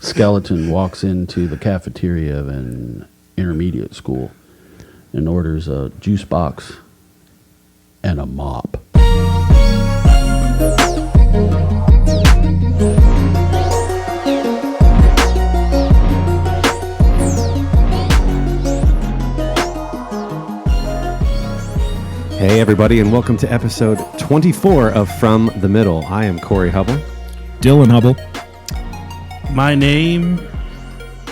skeleton walks into the cafeteria of an intermediate school and orders a juice box and a mop. Hey everybody, and welcome to episode 24 of From the Middle. I am Corey Hubble. Dylan Hubble. My name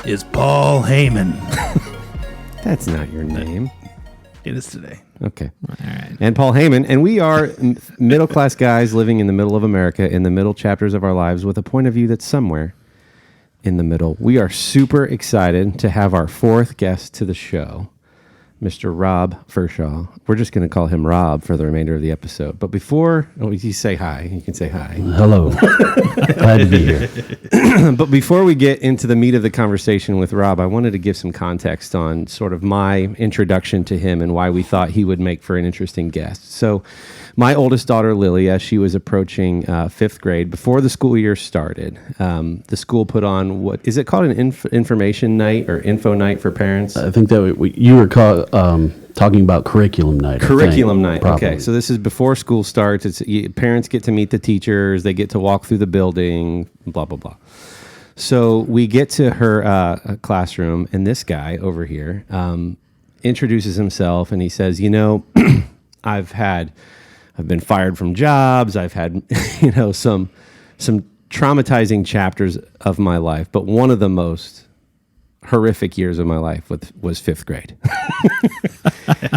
is Paul Heyman. That's not your name. It is today. Okay. All right. And Paul Heyman, and we are middle-class guys living in the middle of America, in the middle chapters of our lives, with a point of view that's somewhere in the middle. We are super excited to have our fourth guest to the show, Mr. Rob Firchau. We're just going to call him Rob for the remainder of the episode. But before, you say hi. You can say hi. Hello. Glad to be here. But before we get into the meat of the conversation with Rob, I wanted to give some context on sort of my introduction to him and why we thought he would make for an interesting guest. So my oldest daughter, Lily, as she was approaching fifth grade, before the school year started, the school put on, what is it called, an information night or info night for parents? I think that you were talking about curriculum night. Curriculum night. Probably. Okay, so this is before school starts. Parents get to meet the teachers. They get to walk through the building, blah, blah, blah. So we get to her classroom, and this guy over here introduces himself, and he says, I've been fired from jobs. I've had, some traumatizing chapters of my life, but one of the most horrific years of my life was fifth grade.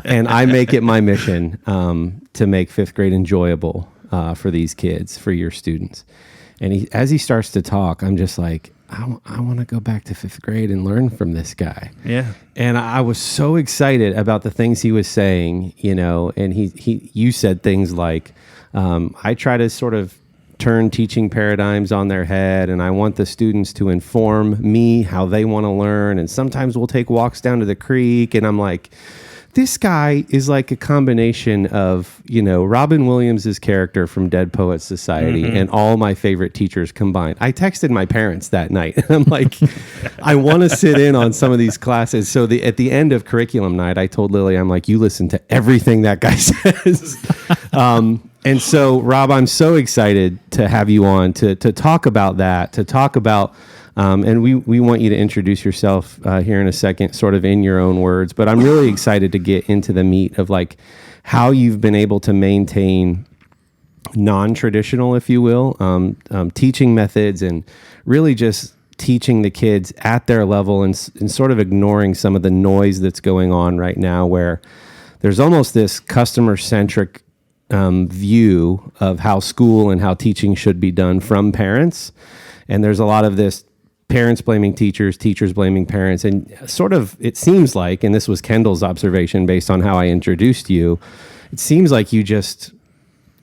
And I make it my mission to make fifth grade enjoyable for these kids, for your students. And as he starts to talk, I'm just like, I want to go back to fifth grade and learn from this guy. Yeah. And I was so excited about the things he was saying, and you said things like, I try to sort of turn teaching paradigms on their head, and I want the students to inform me how they want to learn. And sometimes we'll take walks down to the creek, and I'm like, this guy is like a combination of, Robin Williams' character from Dead Poets Society and all my favorite teachers combined. I texted my parents that night, and I'm like, I want to sit in on some of these classes. So at the end of curriculum night, I told Lily, I'm like, you listen to everything that guy says. And so, Rob, I'm so excited to have you on to talk about that, to talk about, and we want you to introduce yourself here in a second, sort of in your own words. But I'm really excited to get into the meat of like how you've been able to maintain non-traditional, if you will, teaching methods and really just teaching the kids at their level and sort of ignoring some of the noise that's going on right now, where there's almost this customer-centric view of how school and how teaching should be done from parents. And there's a lot of this parents blaming teachers, teachers blaming parents. And sort of, it seems like, and this was Kendall's observation based on how I introduced you, it seems like you just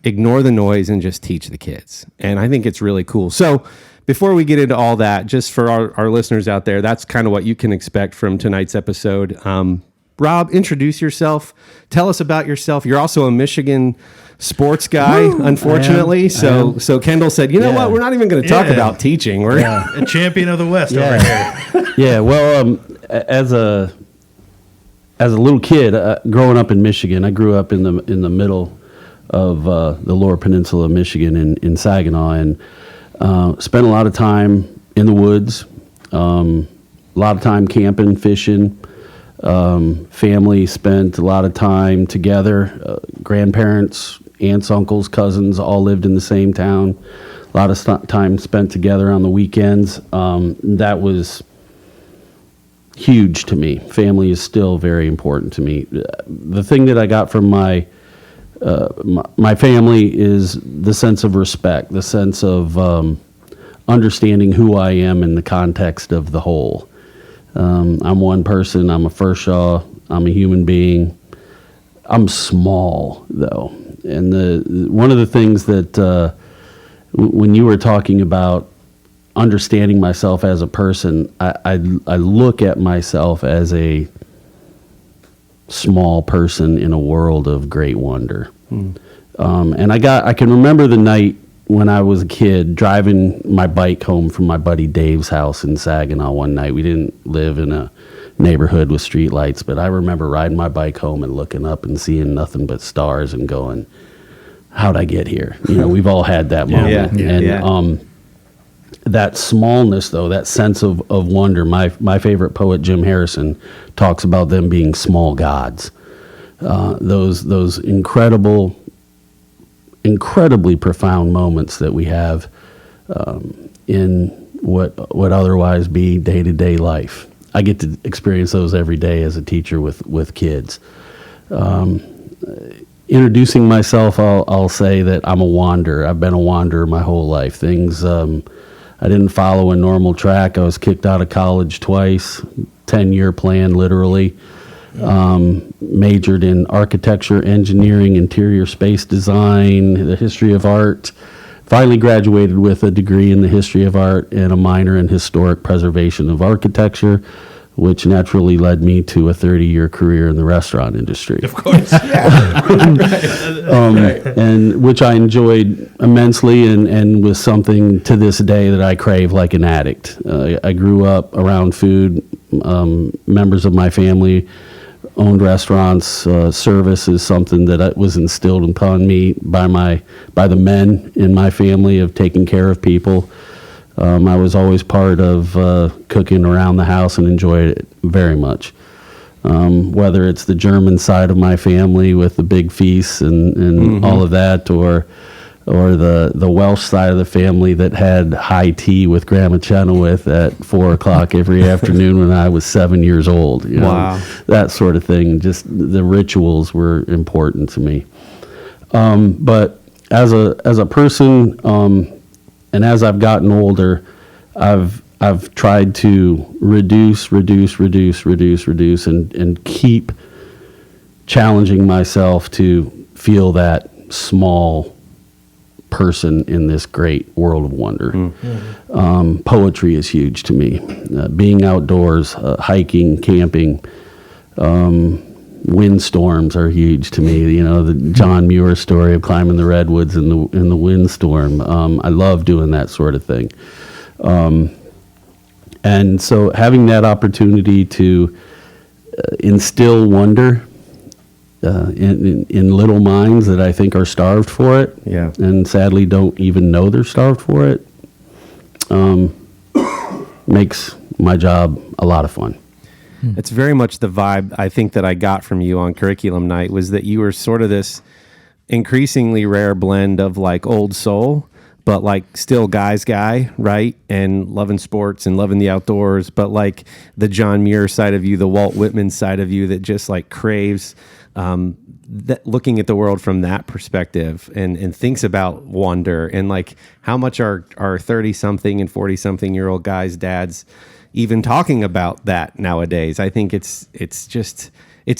ignore the noise and just teach the kids. And I think it's really cool. So before we get into all that, just for our listeners out there, that's kind of what you can expect from tonight's episode. Rob, introduce yourself. Tell us about yourself. You're also a Michigan sports guy, unfortunately. So Kendall said, you know what? We're not even going to talk about teaching. We're a champion of the West over here. Yeah. Well, as a little kid growing up in Michigan, I grew up in the middle of the Lower Peninsula of Michigan in Saginaw, and spent a lot of time in the woods, a lot of time camping, fishing. Family spent a lot of time together. Grandparents, aunts, uncles, cousins all lived in the same town. A lot of time spent together on the weekends. That was huge to me. Family is still very important to me. The thing that I got from my family is the sense of respect, the sense of understanding who I am in the context of the whole. I'm one person. I'm a Firchau. I'm a human being. I'm small, though. And one of the things that when you were talking about understanding myself as a person, I look at myself as a small person in a world of great wonder. And I can remember the night when I was a kid, driving my bike home from my buddy Dave's house in Saginaw one night. We didn't live in a neighborhood with streetlights, but I remember riding my bike home and looking up and seeing nothing but stars and going, how'd I get here? We've all had that moment. That smallness, though, that sense of wonder. My favorite poet, Jim Harrison, talks about them being small gods. Those incredibly profound moments that we have in what would otherwise be day-to-day life. I get to experience those every day as a teacher with kids. Introducing myself, I'll say that I'm a wanderer. I've been a wanderer my whole life. Things I didn't follow a normal track. I was kicked out of college twice, 10-year plan literally. Majored in architecture, engineering, interior space design, the history of art. Finally graduated with a degree in the history of art and a minor in historic preservation of architecture, which naturally led me to a 30-year career in the restaurant industry. Of course. And which I enjoyed immensely and was something to this day that I crave like an addict. I grew up around food. Members of my family owned restaurants. Service is something that was instilled upon me by the men in my family of taking care of people. I was always part of cooking around the house and enjoyed it very much. Whether it's the German side of my family with the big feasts and all of that, or the Welsh side of the family that had high tea with Grandma Chenoweth at 4:00 every afternoon when I was 7 years old. Wow. That sort of thing. Just the rituals were important to me. But as a person, and as I've gotten older, I've tried to reduce, and keep challenging myself to feel that small person in this great world of wonder. Poetry is huge to me. Being outdoors, hiking, camping, windstorms are huge to me. The John Muir story of climbing the redwoods in the windstorm. I love doing that sort of thing. And so having that opportunity to instill wonder in little minds that I think are starved for it, and sadly don't even know they're starved for it, makes my job a lot of fun. It's very much the vibe I think that I got from you on curriculum night, was that you were sort of this increasingly rare blend of like old soul, but like still guy's guy, right? And loving sports and loving the outdoors, but like the John Muir side of you, the Walt Whitman side of you that just like craves that, looking at the world from that perspective, and thinks about wonder, and like how much are 30-something and 40-something-year-old guys' dads even talking about that nowadays. I think it's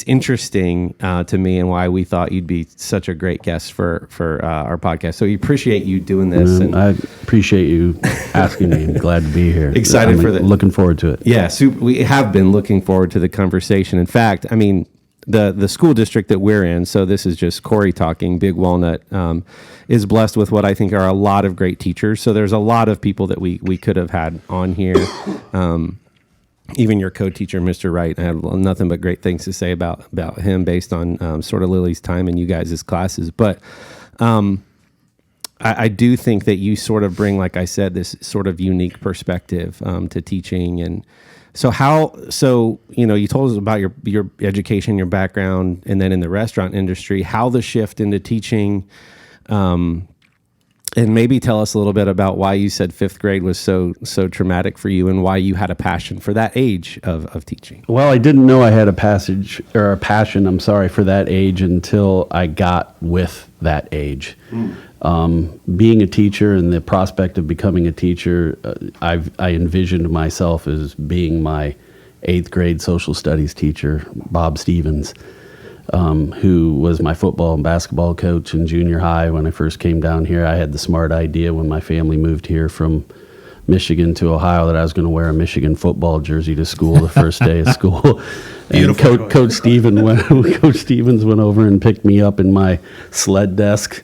interesting to me, and why we thought you'd be such a great guest for our podcast. So we appreciate you doing this. And I appreciate you asking me. I'm glad to be here. Excited for that. Looking forward to it. Yeah, we have been looking forward to the conversation. In fact, I mean, the school district that we're in, so this is just Corey talking, Big Walnut, is blessed with what I think are a lot of great teachers. So there's a lot of people that we could have had on here. Even your co-teacher, Mr. Wright, I had nothing but great things to say about him based on sort of Lily's time in you guys' classes. But I do think that you sort of bring, like I said, this sort of unique perspective to teaching. And so you told us about your education, your background, and then in the restaurant industry, how the shift into teaching, and maybe tell us a little bit about why you said fifth grade was so traumatic for you, and why you had a passion for that age of teaching. Well, I didn't know I had a passion for that age until I got with that age. Being a teacher and the prospect of becoming a teacher, I envisioned myself as being my 8th grade social studies teacher, Bob Stevens, who was my football and basketball coach in junior high when I first came down here. I had the smart idea when my family moved here from Michigan to Ohio that I was going to wear a Michigan football jersey to school the first day of school. And Coach Stevens went over and picked me up in my sled desk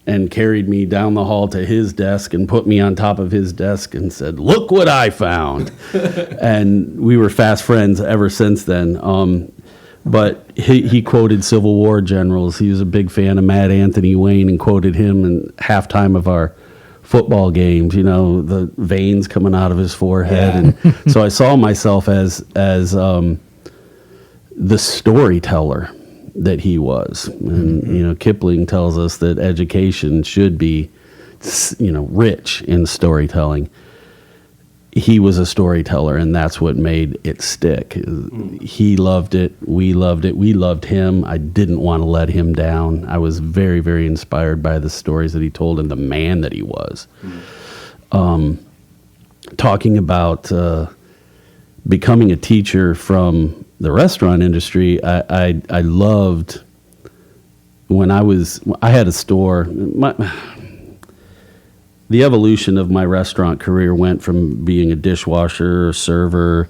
and carried me down the hall to his desk and put me on top of his desk and said, "Look what I found." And we were fast friends ever since then. But he quoted Civil War generals. He was a big fan of Mad Anthony Wayne and quoted him in halftime of our football games, the veins coming out of his forehead. And so I saw myself as the storyteller that he was. And, Kipling tells us that education should be, rich in storytelling. He was a storyteller, and that's what made it stick. He loved it. We loved him. I didn't want to let him down. I was very, very inspired by the stories that he told and the man that he was. Talking about becoming a teacher from the restaurant industry, I loved when I had a store. The evolution of my restaurant career went from being a dishwasher, server,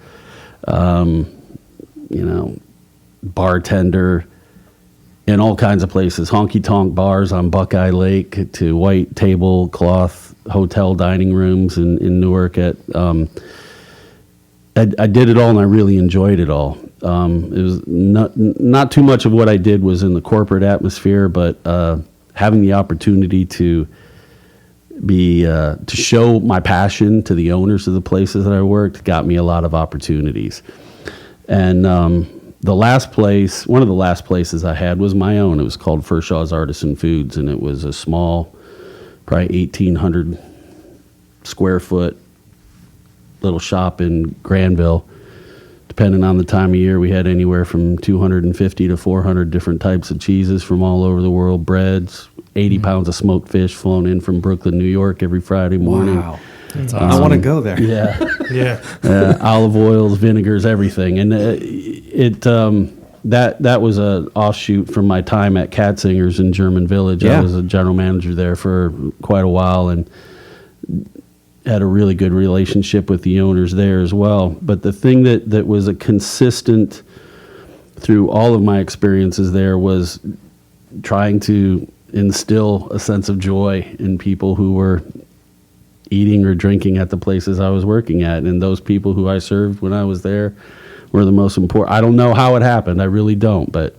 bartender, in all kinds of places, honky-tonk bars on Buckeye Lake, to white tablecloth hotel dining rooms in Newark. I did it all, and I really enjoyed it all. It was not too much of what I did was in the corporate atmosphere, but having the opportunity to show my passion to the owners of the places that I worked got me a lot of opportunities. And one of the last places I had was my own. It was called Firchau's Artisan Foods, and it was a small, probably 1,800 square foot little shop in Granville. Depending on the time of year, we had anywhere from 250 to 400 different types of cheeses from all over the world, breads, 80 pounds of smoked fish flown in from Brooklyn, New York every Friday morning. Wow. That's awesome. I want to go there. Yeah. Yeah. Olive oils, vinegars, everything. And that was a offshoot from my time at Katzinger's in German Village. Yeah. I was a general manager there for quite a while and had a really good relationship with the owners there as well. But the thing that was a consistent through all of my experiences there was trying to instill a sense of joy in people who were eating or drinking at the places I was working at. And those people who I served when I was there were the most important. I don't know how it happened. I really don't. But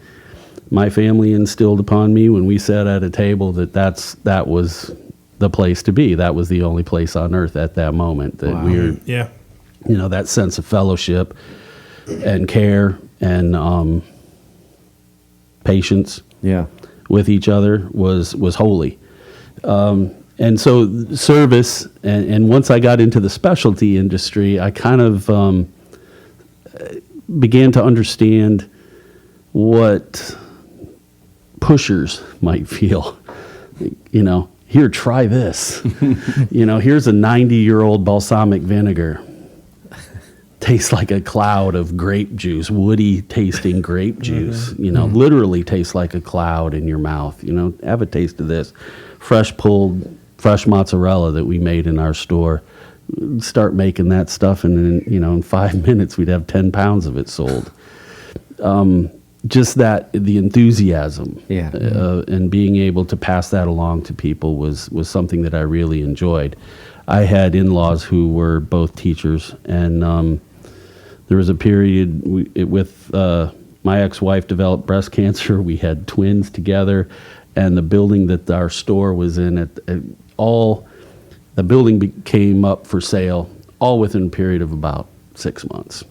my family instilled upon me when we sat at a table that was the place to be. That was the only place on earth at that moment that we were, that sense of fellowship and care and patience. Yeah. With each other was holy. And so service, and once I got into the specialty industry, I kind of began to understand what pushers might feel. Here, try this. Here's a 90-year-old balsamic vinegar. Tastes like a cloud of grape juice, woody tasting grape juice, literally tastes like a cloud in your mouth. Have a taste of this. Fresh mozzarella that we made in our store. Start making that stuff, and in 5 minutes we'd have 10 pounds of it sold. Just the enthusiasm and being able to pass that along to people was something that I really enjoyed. I had in-laws who were both teachers, and there was a period with my ex-wife developed breast cancer. We had twins together, and the building that our store was in, the building came up for sale all within a period of about 6 months.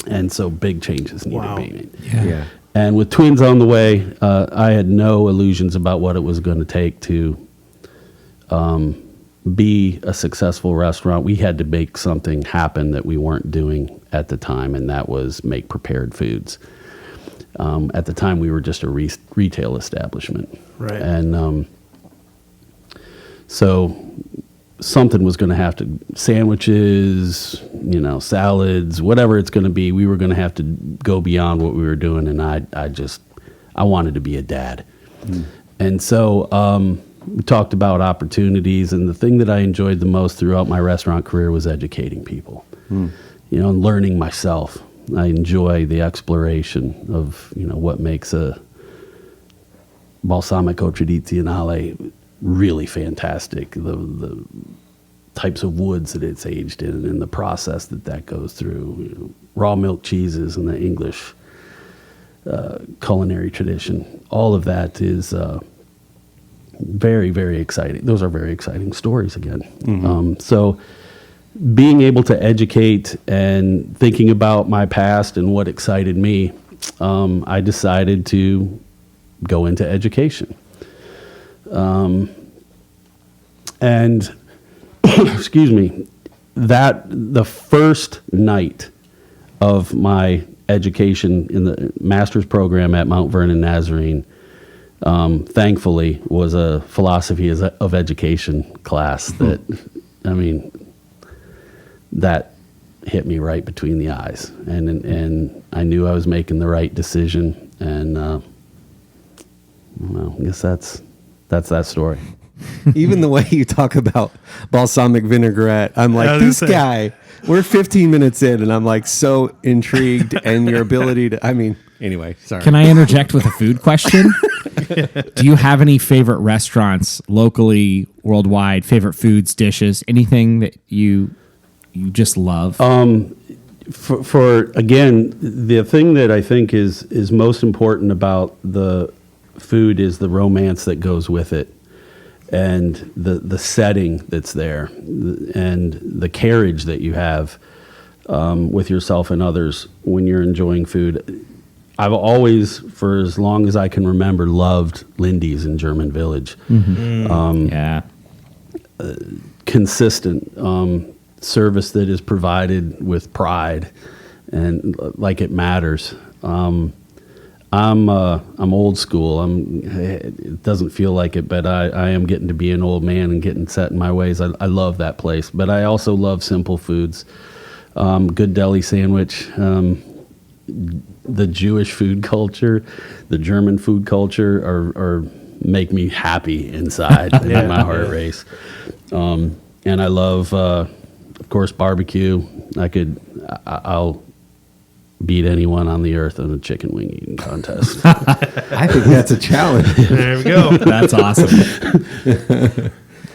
And so big changes needed to be made. Yeah. And with twins on the way, I had no illusions about what it was going to take to be a successful restaurant. We had to make something happen that we weren't doing at the time, and that was make prepared foods. At the time, we were just a retail establishment. Right. And so something was going to have to, sandwiches, salads, whatever it's going to be, we were going to have to go beyond what we were doing. And I wanted to be a dad. And so we talked about opportunities, and the thing that I enjoyed the most throughout my restaurant career was educating people, and learning myself. I enjoy the exploration of, what makes balsamico tradizionale, really fantastic. The types of woods that it's aged in and the process that goes through. Raw milk cheeses and the English culinary tradition. All of that is very, very exciting. Those are very exciting stories again. So being able to educate and thinking about my past and what excited me, I decided to go into education. And excuse me, that the first night of my education in the master's program at Mount Vernon Nazarene, thankfully, was a philosophy of education class that, I mean, that hit me right between the eyes, and I knew I was making the right decision, and well, I guess that's that story. Even the way you talk about balsamic vinaigrette, I'm I like, was this gonna say. guy, we're 15 minutes in, and I'm like so intrigued, and your ability to, I mean, anyway, sorry. Can I interject with a food question? Do you have any favorite restaurants locally, worldwide, favorite foods, dishes, anything that you just love? For again, the thing that I think is most important about the food is the romance that goes with it, and the setting that's there, and the carriage that you have with yourself and others when you're enjoying food. I've always, for as long as I can remember, loved Lindy's in German Village. Yeah. Consistent service that is provided with pride and like it matters. I'm old school. It doesn't feel like it, but I am getting to be an old man and getting set in my ways. I love that place, but I also love simple foods. Good deli sandwich. The Jewish food culture, the German food culture are make me happy inside. They make my heart race. And I love, of course, barbecue. I'll beat anyone on the earth in a chicken wing eating contest. I think that's a challenge. There we go. That's awesome.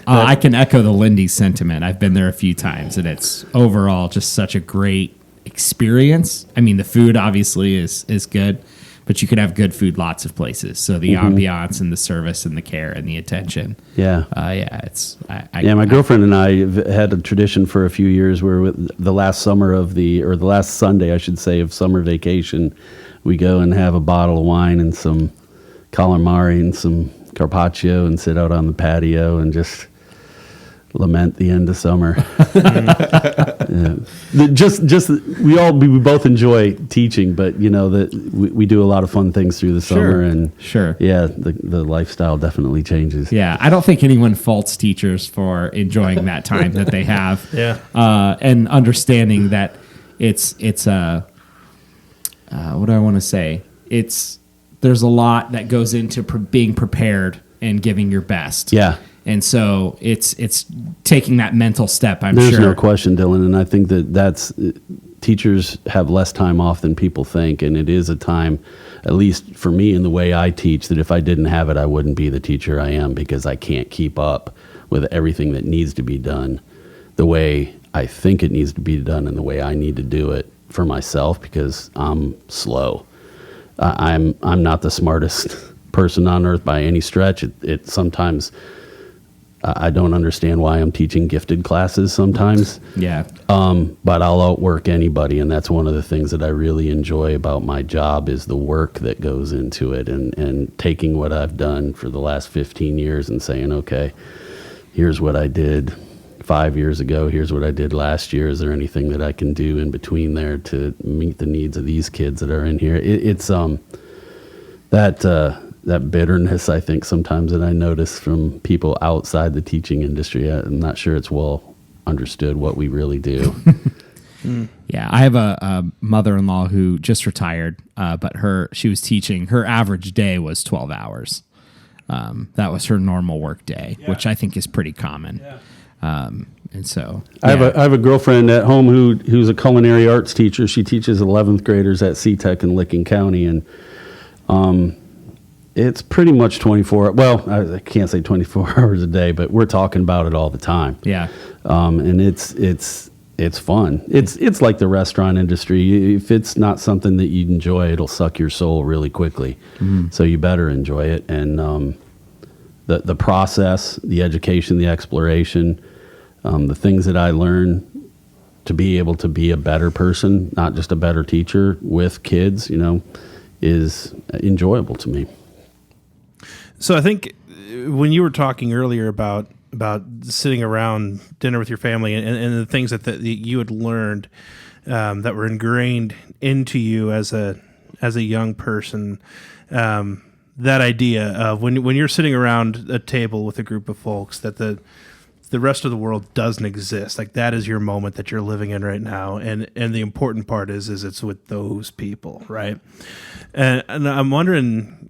I can echo the Lindy sentiment. I've been there a few times, and it's overall just such a great experience. I mean, the food obviously is good, but you could have good food lots of places. So the ambiance and the service and the care and the attention. Yeah. My girlfriend and I have had a tradition for a few years where the last Sunday, I should say, of summer vacation, we go and have a bottle of wine and some calamari and some carpaccio and sit out on the patio and just lament the end of summer. We both enjoy teaching, but that we do a lot of fun things through the summer, and the lifestyle definitely changes. Yeah, I don't think anyone faults teachers for enjoying that time that they have. And understanding that it's what do I want to say? There's a lot that goes into being prepared and giving your best. Yeah. And so it's taking that mental step, There's sure. no question, Dylan, and I think that's teachers have less time off than people think, and it is a time, at least for me in the way I teach, that if I didn't have it, I wouldn't be the teacher I am, because I can't keep up with everything that needs to be done the way I think it needs to be done and the way I need to do it for myself, because I'm slow. I'm not the smartest person on earth by any stretch. It sometimes I don't understand why I'm teaching gifted classes sometimes. Yeah. But I'll outwork anybody, and that's one of the things that I really enjoy about my job is the work that goes into it, and taking what I've done for the last 15 years and saying, okay, here's what I did 5 years ago, here's what I did last year. Is there anything that I can do in between there to meet the needs of these kids that are in here? It's that bitterness, I think, sometimes that I notice from people outside the teaching industry. I'm not sure it's well understood what we really do. Yeah, I have a mother-in-law who just retired, but she was teaching. Her average day was 12 hours. That was her normal work day, which I think is pretty common. And so I have a girlfriend at home who's a culinary arts teacher. She teaches 11th graders at CTEC in Licking County, and It's pretty much 24. Well, I can't say 24 hours a day, but we're talking about it all the time. Yeah. And it's fun. It's like the restaurant industry. If it's not something that you enjoy, it'll suck your soul really quickly. So you better enjoy it. And the process, the education, the exploration, the things that I learn to be able to be a better person, not just a better teacher with kids, is enjoyable to me. So I think when you were talking earlier about sitting around dinner with your family and the things that you had learned that were ingrained into you as a young person, that idea of when you're sitting around a table with a group of folks, that the rest of the world doesn't exist. Like, that is your moment that you're living in right now, and the important part is it's with those people, right? And I'm wondering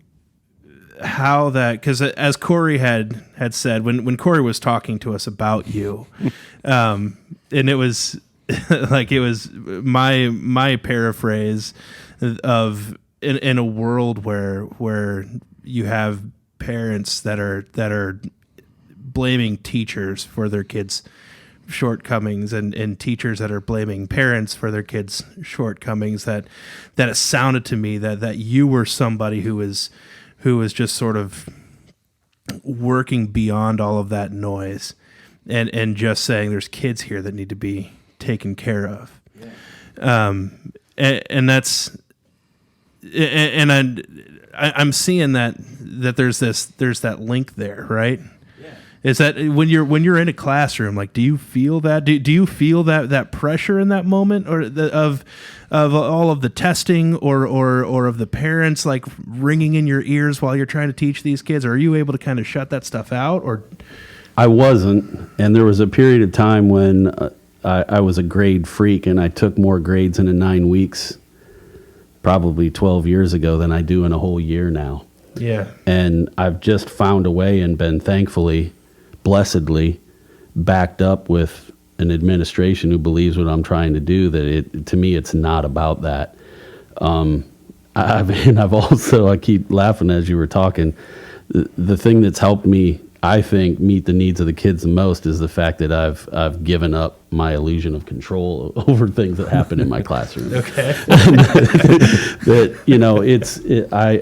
how that, because as Corey had said, when Corey was talking to us about you, and it was like, it was my paraphrase of in a world where you have parents that are blaming teachers for their kids' shortcomings and teachers that are blaming parents for their kids' shortcomings, that it sounded to me that you were somebody who was just sort of working beyond all of that noise and just saying there's kids here that need to be taken care of. Yeah. And that's, and I'm seeing that there's that link there, right? Yeah. Is that when you're in a classroom, like, do you feel that? Do you feel that pressure in that moment, or of all of the testing or of the parents like ringing in your ears while you're trying to teach these kids? Or are you able to kind of shut that stuff out? Or I wasn't, and there was a period of time when I was a grade freak, and I took more grades in 9 weeks, probably 12 years ago, than I do in a whole year now. Yeah. And I've just found a way and been thankfully, blessedly, backed up with an administration who believes what I'm trying to do, that to me, it's not about that. I've also, I keep laughing as you were talking, the thing that's helped me, I think, meet the needs of the kids the most is the fact that I've given up my illusion of control over things that happen in my classroom. Okay.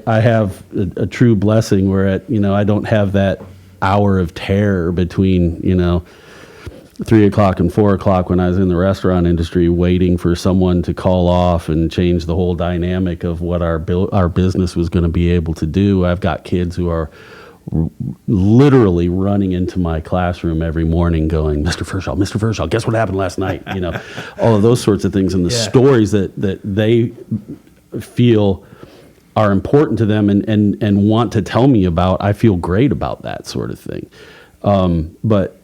I have a true blessing where I don't have that hour of terror between 3 o'clock and 4 o'clock when I was in the restaurant industry, waiting for someone to call off and change the whole dynamic of what our business was going to be able to do. I've got kids who are literally running into my classroom every morning going, Mr. Firchau, guess what happened last night? All of those sorts of things, and the stories that they feel are important to them and want to tell me about. I feel great about that sort of thing. But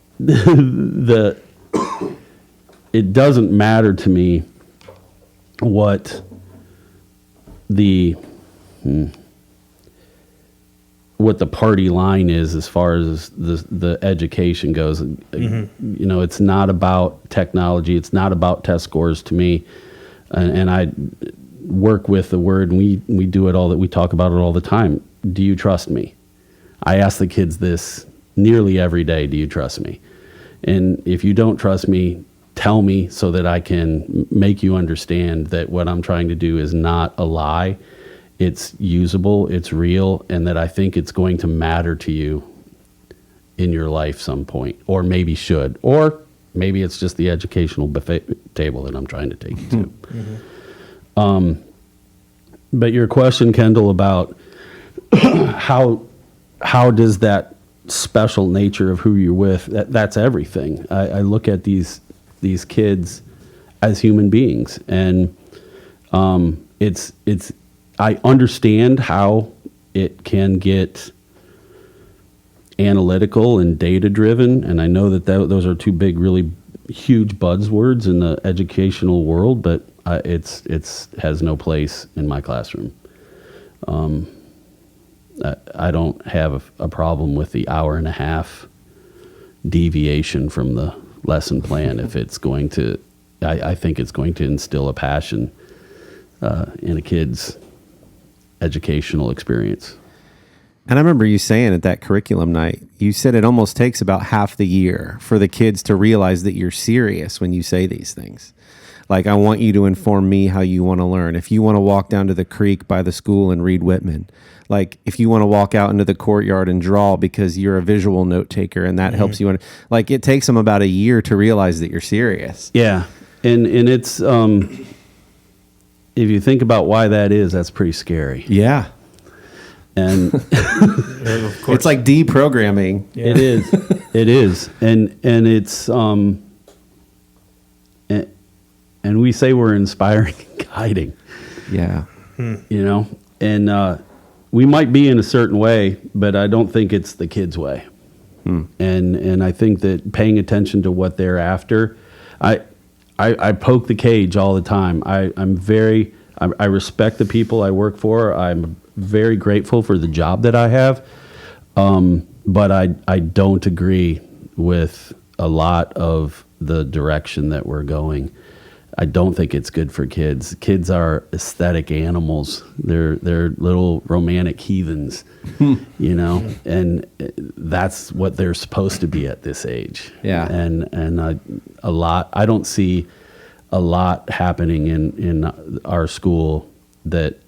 it doesn't matter to me what the party line is as far as the education goes. Mm-hmm. It's not about technology. It's not about test scores to me. And I work with the word, and we do it all, that we talk about it all the time. Do you trust me? I ask the kids this nearly every day. Do you trust me? And if you don't trust me, tell me so that I can make you understand that what I'm trying to do is not a lie. It's usable, it's real, and that I think it's going to matter to you in your life some point, or maybe should, or maybe it's just the educational buffet table that I'm trying to take you to. Mm-hmm. But your question, Kendall, about how does that special nature of who you're with, that's everything. I look at these kids as human beings, and it's I understand how it can get analytical and data driven, and I know that those are two big, really huge buzzwords in the educational world, but it's has no place in my classroom. I don't have a problem with the hour and a half deviation from the lesson plan if it's going to. I think it's going to instill a passion in a kid's educational experience. And I remember you saying at that curriculum night, you said it almost takes about half the year for the kids to realize that you're serious when you say these things. Like, I want you to inform me how you want to learn. If you want to walk down to the creek by the school and read Whitman, like if you want to walk out into the courtyard and draw because you're a visual note taker and that helps you. Like, it takes them about a year to realize that you're serious. Yeah. And it's, if you think about why that is, that's pretty scary. Yeah. And Of course. It's like deprogramming. it is, it is. And it's, and we say we're inspiring and guiding, Yeah. you know, and we might be in a certain way, but I don't think it's the kids' way. And I think that paying attention to what they're after, I poke the cage all the time. I respect the people I work for. I'm very grateful for the job that I have. But I don't agree with a lot of the direction that we're going. I don't think it's good for kids. Kids are aesthetic animals. They're little romantic heathens, you know, and that's what they're supposed to be at this age. Yeah. And I don't see a lot happening in our school that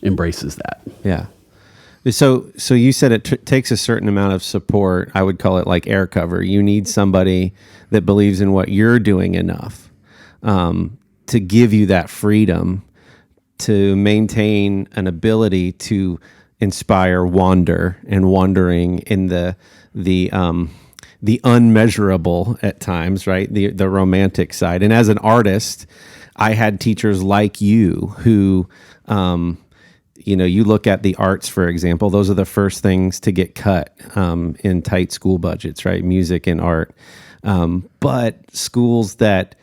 embraces that. Yeah. So you said it takes a certain amount of support. I would call it like air cover. You need somebody that believes in what you're doing enough to give you that freedom to maintain an ability to inspire wonder and wondering in the unmeasurable at times, right? The romantic side. And as an artist, I had teachers like you who, you look at the arts, for example, those are the first things to get cut in tight school budgets, right? Music and art. But schools that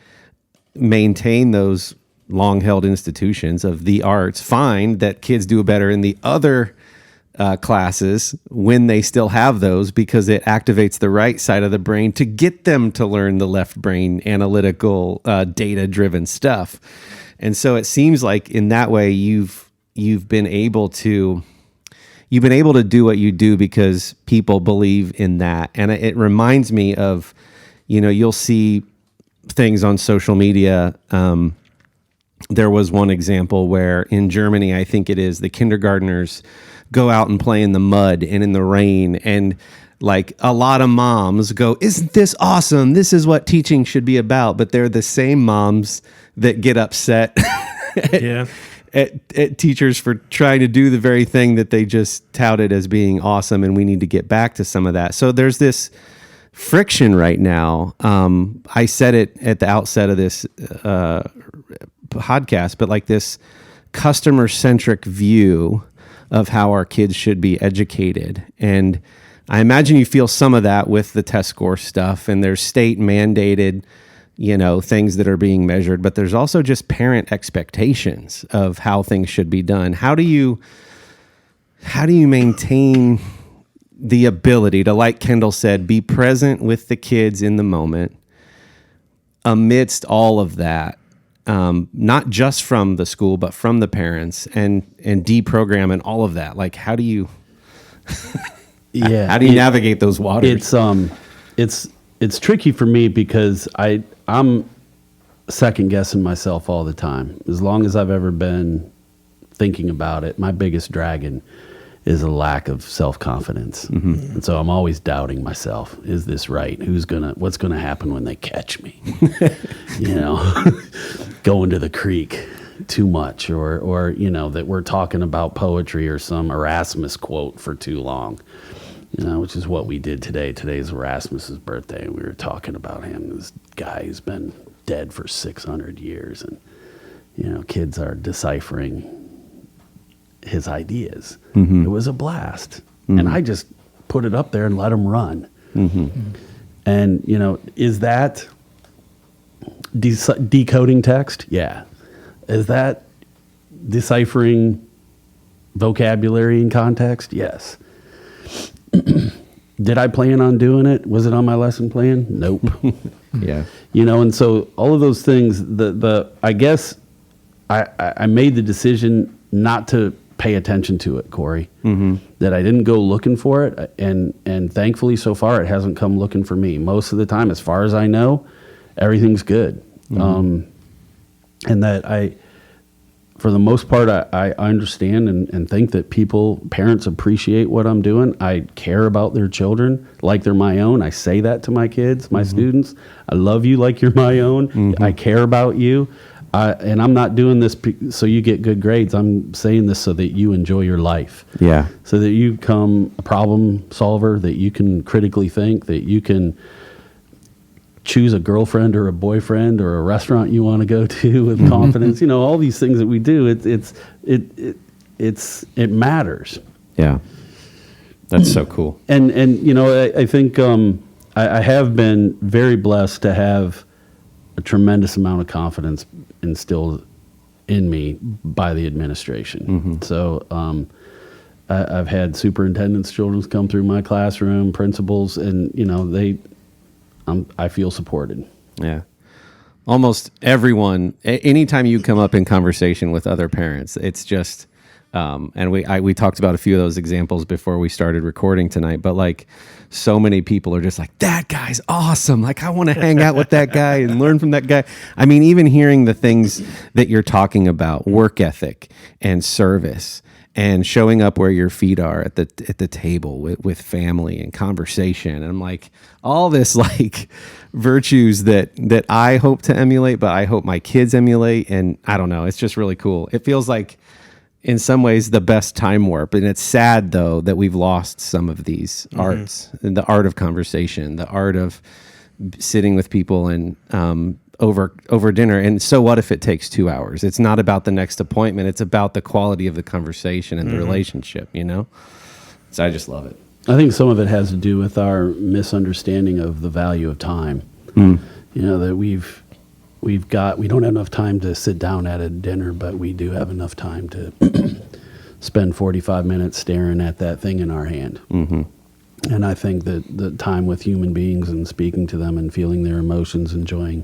maintain those long-held institutions of the arts find that kids do better in the other classes when they still have those, because it activates the right side of the brain to get them to learn the left brain analytical, data-driven stuff. And so it seems like in that way you've been able to do what you do because people believe in that. And it reminds me of, you'll see things on social media. There was one example where in Germany, I think it is, the kindergartners go out and play in the mud and in the rain, and like a lot of moms go, "Isn't this awesome? This is what teaching should be about." But they're the same moms that get upset at teachers for trying to do the very thing that they just touted as being awesome, and we need to get back to some of that. So there's this friction right now. I said it at the outset of this podcast, but like this customer-centric view of how our kids should be educated. And I imagine you feel some of that with the test score stuff, and there's state mandated, things that are being measured, but there's also just parent expectations of how things should be done. How do you maintain the ability to, like Kendall said, be present with the kids in the moment amidst all of that? Not just from the school, but from the parents, and deprogram and all of that. Like, how do you, how do you navigate those waters? It's tricky for me because I'm second guessing myself all the time. As long as I've ever been thinking about it, my biggest dragon is a lack of self-confidence. Mm-hmm. And so I'm always doubting myself. Is this right? What's going to happen when they catch me? Going to the creek too much, or that we're talking about poetry or some Erasmus quote for too long, which is what we did today. Today's Erasmus's birthday, and we were talking about him. This guy who's been dead for 600 years, and kids are deciphering his ideas. Mm-hmm. It was a blast. Mm-hmm. And I just put it up there and let him run. Mm-hmm. And, is that decoding text? Yeah. Is that deciphering vocabulary in context? Yes. Did I plan on doing it? Was it on my lesson plan? Nope. Yeah. And so all of those things, I guess I made the decision not to pay attention to it, Corey. That I didn't go looking for it, and thankfully so far it hasn't come looking for me. Most of the time, as far as I know, everything's good. And that for the most part, I understand and think that parents appreciate what I'm doing. I care about their children like they're my own. I say that to my kids, my students. I love you like you're my own. I care about you. And I'm not doing this so you get good grades. I'm saying this so that you enjoy your life. Yeah. So that you become a problem solver, that you can critically think, that you can choose a girlfriend or a boyfriend or a restaurant you want to go to with confidence. All these things that we do, it matters. Yeah. That's so cool. And I think I have been very blessed to have a tremendous amount of confidence instilled in me by the administration. So I've had superintendents, children's come through my classroom, principals, and I feel supported. Yeah. Almost everyone, anytime you come up in conversation with other parents, it's just, and we talked about a few of those examples before we started recording tonight, but like so many people are just like, that guy's awesome. Like, I want to hang out with that guy and learn from that guy. I mean, even hearing the things that you're talking about, work ethic and service and showing up where your feet are at the table with family and conversation. And I'm like, all this like virtues that I hope to emulate, but I hope my kids emulate. And I don't know, it's just really cool. It feels like in some ways the best time warp. And it's sad though that we've lost some of these arts, and the art of conversation, the art of sitting with people and over dinner. And so what if it takes 2 hours? It's not about the next appointment. It's about the quality of the conversation and the relationship, So I just love it. I think some of it has to do with our misunderstanding of the value of time. That we don't have enough time to sit down at a dinner, but we do have enough time to spend 45 minutes staring at that thing in our hand. And I think that the time with human beings and speaking to them and feeling their emotions, enjoying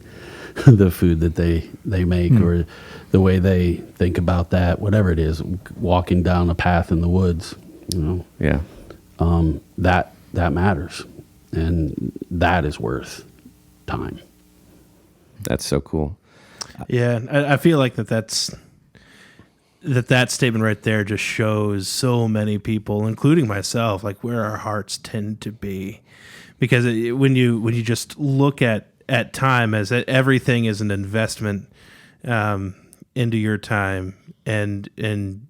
the food that they make or the way they think about that, whatever it is, walking down a path in the woods, Yeah. That matters. And that is worth time. That's so cool. Yeah, I feel like that statement right there just shows so many people, including myself, like where our hearts tend to be, because when you just look at time as everything is an investment into your time, and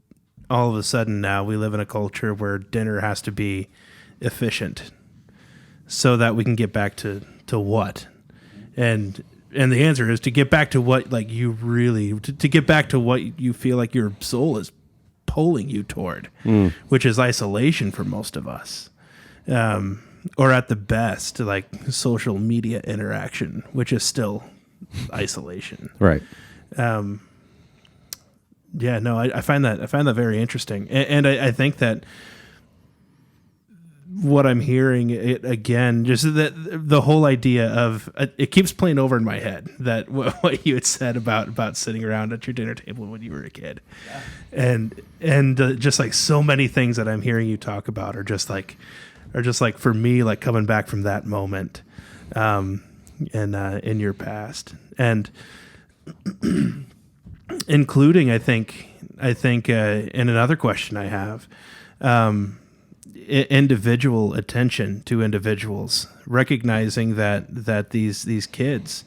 all of a sudden now we live in a culture where dinner has to be efficient so that we can get back to what, and the answer is to get back to what, like, you really to get back to what you feel like your soul is pulling you toward, which is isolation for most of us, or at the best, like social media interaction, which is still isolation. Right. Yeah, no, I find that very interesting, and I think that what I'm hearing again, just that the whole idea of it keeps playing over in my head, that what you had said about sitting around at your dinner table when you were a kid, and just like so many things that I'm hearing you talk about are just like for me, like coming back from that moment, in your past, and including I think in another question I have. Individual attention to individuals, recognizing that these kids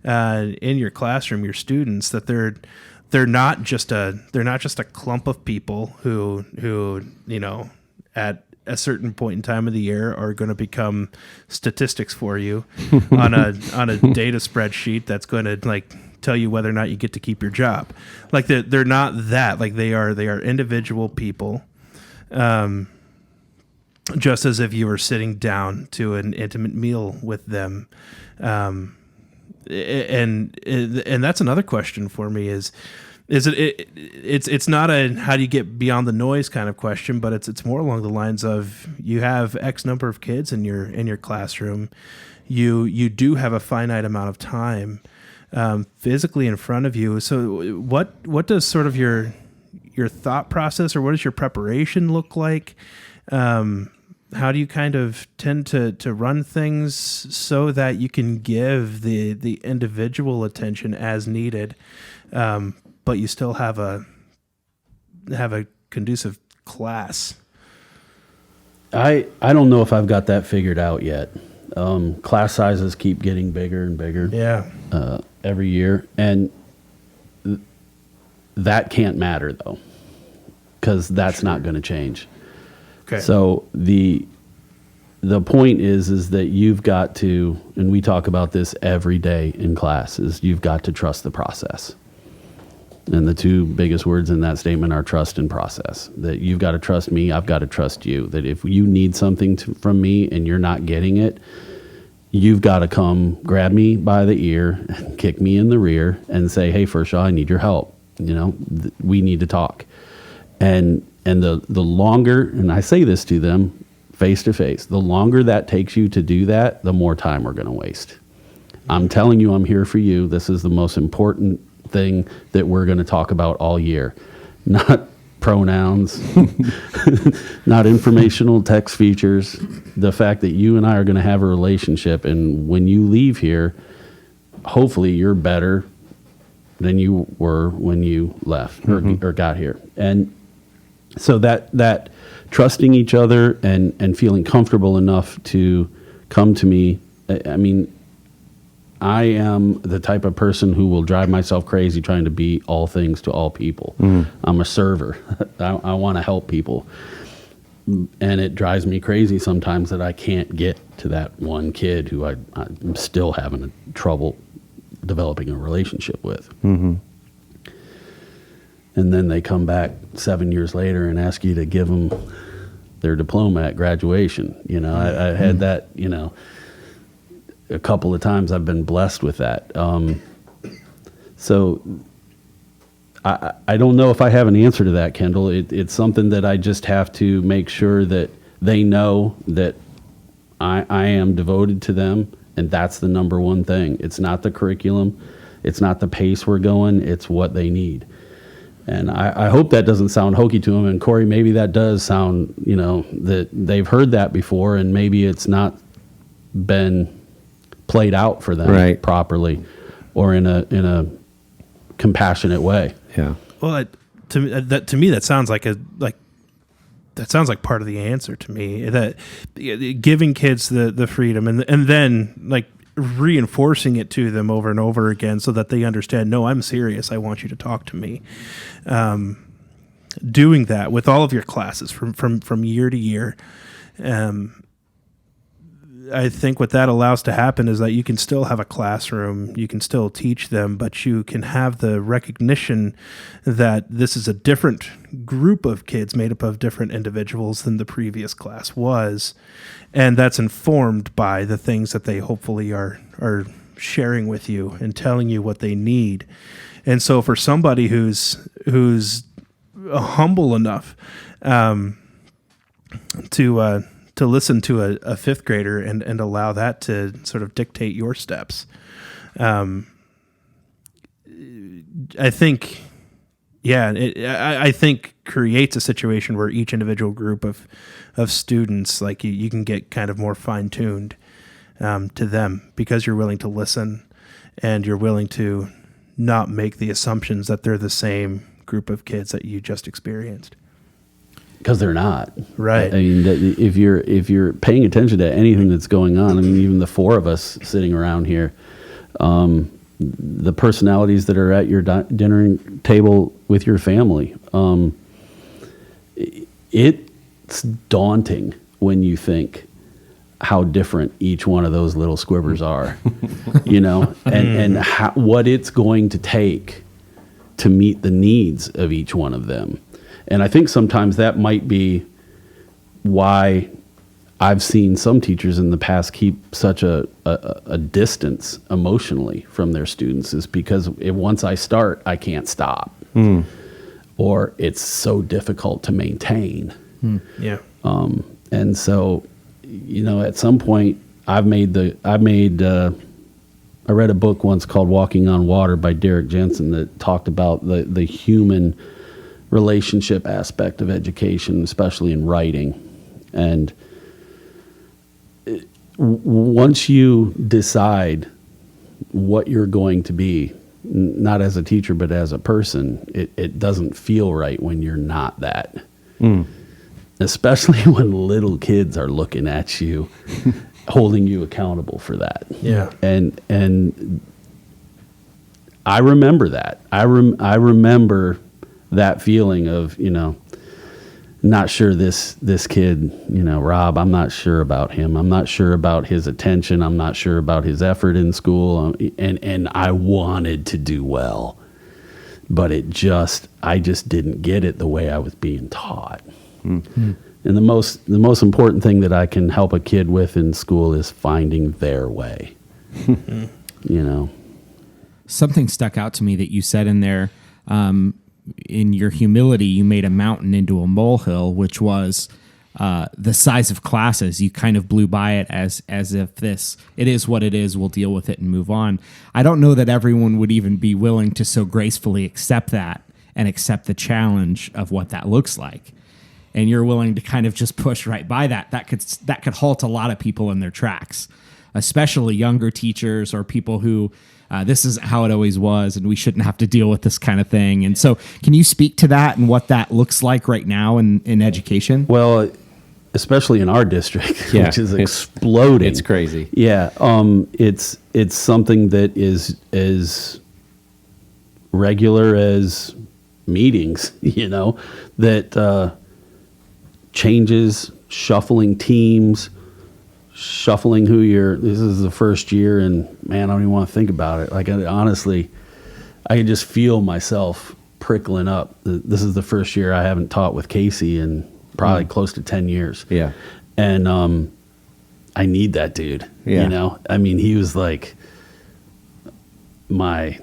in your classroom, your students, that they're not just a clump of people who at a certain point in time of the year are going to become statistics for you on a data spreadsheet that's going to like tell you whether or not you get to keep your job. Like they're not that. Like they are individual people. Just as if you were sitting down to an intimate meal with them, and that's another question for me is it's not a how do you get beyond the noise kind of question, but it's more along the lines of you have X number of kids in your classroom, you do have a finite amount of time physically in front of you. So what does sort of your your thought process, or what does your preparation look like? How do you kind of tend to run things so that you can give the individual attention as needed, but you still have a conducive class? I don't know if I've got that figured out yet. Class sizes keep getting bigger and bigger. Yeah. Every year, and that can't matter though, because that's not going to change. Okay. So the point is that you've got to, and we talk about this every day in class, is you've got to trust the process. And the two biggest words in that statement are trust and process. That you've got to trust me, I've got to trust you. That if you need something from me and you're not getting it, you've got to come grab me by the ear, kick me in the rear, and say, "Hey, Firchau, I need your help. We need to talk." And the longer, and I say this to them face to face, the longer that takes you to do that, the more time we're going to waste. I'm telling you, I'm here for you. This is the most important thing that we're going to talk about all year. Not pronouns, not informational text features. The fact that you and I are going to have a relationship, and when you leave here, hopefully you're better than you were when you left or got here. And so that trusting each other and feeling comfortable enough to come to me. I mean, I am the type of person who will drive myself crazy trying to be all things to all people. I'm a server. I want to help people. And it drives me crazy sometimes that I can't get to that one kid who I'm still having trouble developing a relationship with. And then they come back 7 years later and ask you to give them their diploma at graduation. I had that, a couple of times. I've been blessed with that. So I don't know if I have an answer to that, Kendall. It's something that I just have to make sure that they know that I am devoted to them, and that's the number one thing. It's not the curriculum. It's not the pace we're going. It's what they need. And I hope that doesn't sound hokey to them. And Corey, maybe that does sound, that they've heard that before, and maybe it's not been played out for them properly or in a compassionate way. Yeah. Well, to me that sounds like that sounds like part of the answer to me, that giving kids the freedom and then like reinforcing it to them over and over again so that they understand, no, I'm serious. I want you to talk to me. Doing that with all of your classes from year to year. I think what that allows to happen is that you can still have a classroom, you can still teach them, but you can have the recognition that this is a different group of kids made up of different individuals than the previous class was. And that's informed by the things that they hopefully are sharing with you and telling you what they need. And so for somebody who's humble enough to listen to a fifth grader and allow that to sort of dictate your steps. I think, I think creates a situation where each individual group of students, like you can get kind of more fine-tuned to them because you're willing to listen and you're willing to not make the assumptions that they're the same group of kids that you just experienced. Because they're not. Right. I mean, if you're paying attention to anything that's going on, I mean, even the four of us sitting around here, the personalities that are at your dinner table with your family, it's daunting when you think how different each one of those little squibbers are, and what it's going to take to meet the needs of each one of them. And I think sometimes that might be why I've seen some teachers in the past keep such a distance emotionally from their students, is because once I start, I can't stop. Or it's so difficult to maintain. Yeah. And so, at some point I read a book once called Walking on Water by Derek Jensen that talked about the human relationship aspect of education, especially in writing. And once you decide what you're going to be, not as a teacher, but as a person, it doesn't feel right when you're not that. Especially when little kids are looking at you, holding you accountable for that. Yeah. And I remember that. I remember that feeling of, not sure this kid, Rob, I'm not sure about him. I'm not sure about his attention. I'm not sure about his effort in school. And I wanted to do well, but I just didn't get it the way I was being taught. Mm-hmm. And the most important thing that I can help a kid with in school is finding their way. Something stuck out to me that you said in there. In your humility, you made a mountain into a molehill, which was the size of classes. You kind of blew by it as if it is what it is, we'll deal with it and move on. I don't know that everyone would even be willing to so gracefully accept that and accept the challenge of what that looks like. And you're willing to kind of just push right by that. That could halt a lot of people in their tracks, especially younger teachers or people who this isn't how it always was, and we shouldn't have to deal with this kind of thing. And so can you speak to that and what that looks like right now in education? Well, especially in our district, which is exploding. It's crazy. Yeah. It's something that is as regular as meetings, that changes, shuffling teams, shuffling this is the first year, and man, I don't even want to think about it. Like, honestly, I can just feel myself prickling up. This is the first year I haven't taught with Casey in probably close to 10 years. Yeah. And I need that dude. Yeah. He was like my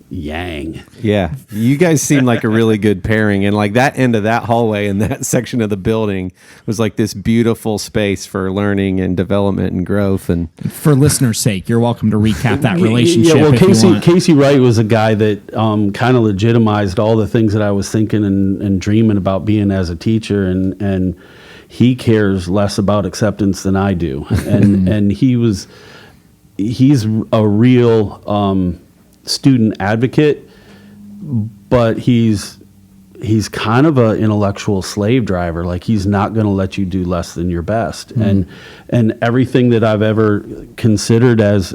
yang. Yeah. You guys seem like a really good pairing. And like that end of that hallway and that section of the building was like this beautiful space for learning and development and growth. And for listeners' sake, you're welcome to recap that relationship. Yeah, well, if you want. Casey Wright was a guy that kind of legitimized all the things that I was thinking and dreaming about being as a teacher. And he cares less about acceptance than I do. And he's a real student advocate, but he's kind of an intellectual slave driver. Like, he's not going to let you do less than your best. And everything that I've ever considered as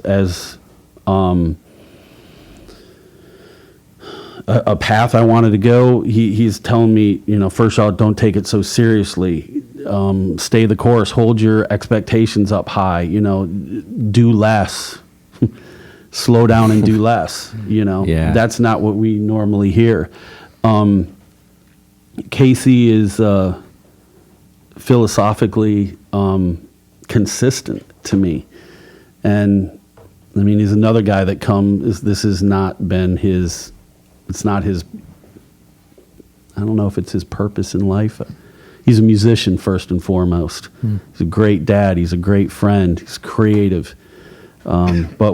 a path I wanted to go, he's telling me, Firchau, don't take it so seriously. Stay the course, hold your expectations up high, do less. Slow down and do less, Yeah. That's not what we normally hear. Casey is philosophically consistent to me. And he's another guy that this has not been it's not his, I don't know if it's his purpose in life. He's a musician first and foremost. He's a great dad. He's a great friend. He's creative. But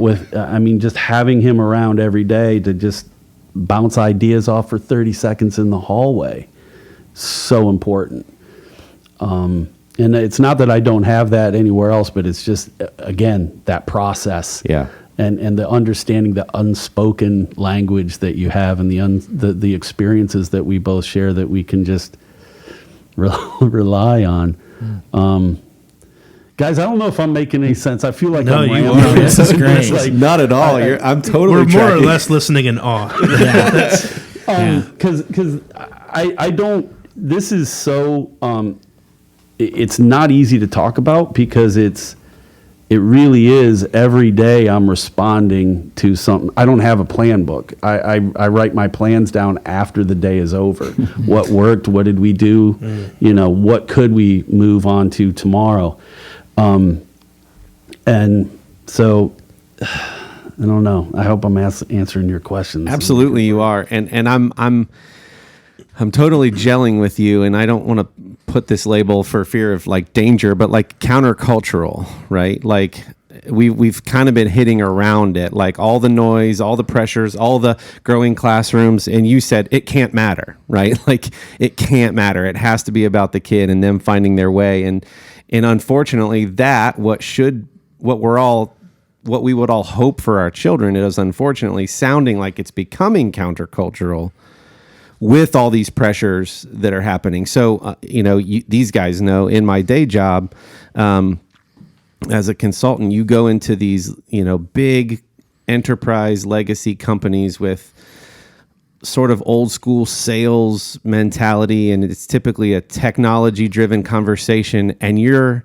just having him around every day to just bounce ideas off for 30 seconds in the hallway, so important. And it's not that I don't have that anywhere else, but it's just, again, that process. Yeah. And the understanding the unspoken language that you have and the experiences that we both share that we can just rely on. Guys, I don't know if I'm making any sense. I feel like I'm you rambling. are. This is great. Like, not at all. I'm totally We're more or tracking. less listening in awe. Because I don't. This is so. It's not easy to talk about because it really is every day I'm responding to something. I don't have a plan book. I write my plans down after the day is over. What worked? What did we do? What could we move on to tomorrow? And so I don't know. I hope I'm answering your questions. Absolutely, you are, and I'm totally gelling with you, and I don't want to put this label for fear of like danger, but like countercultural, right? Like we've kind of been hitting around it, like all the noise, all the pressures, all the growing classrooms. And you said it can't matter, right? Like it can't matter. It has to be about the kid and them finding their way. And unfortunately, what we would all hope for our children, it is unfortunately sounding like it's becoming countercultural with all these pressures that are happening. So, these guys know in my day job, as a consultant, you go into these, big enterprise legacy companies with sort of old school sales mentality, and it's typically a technology driven conversation, and you're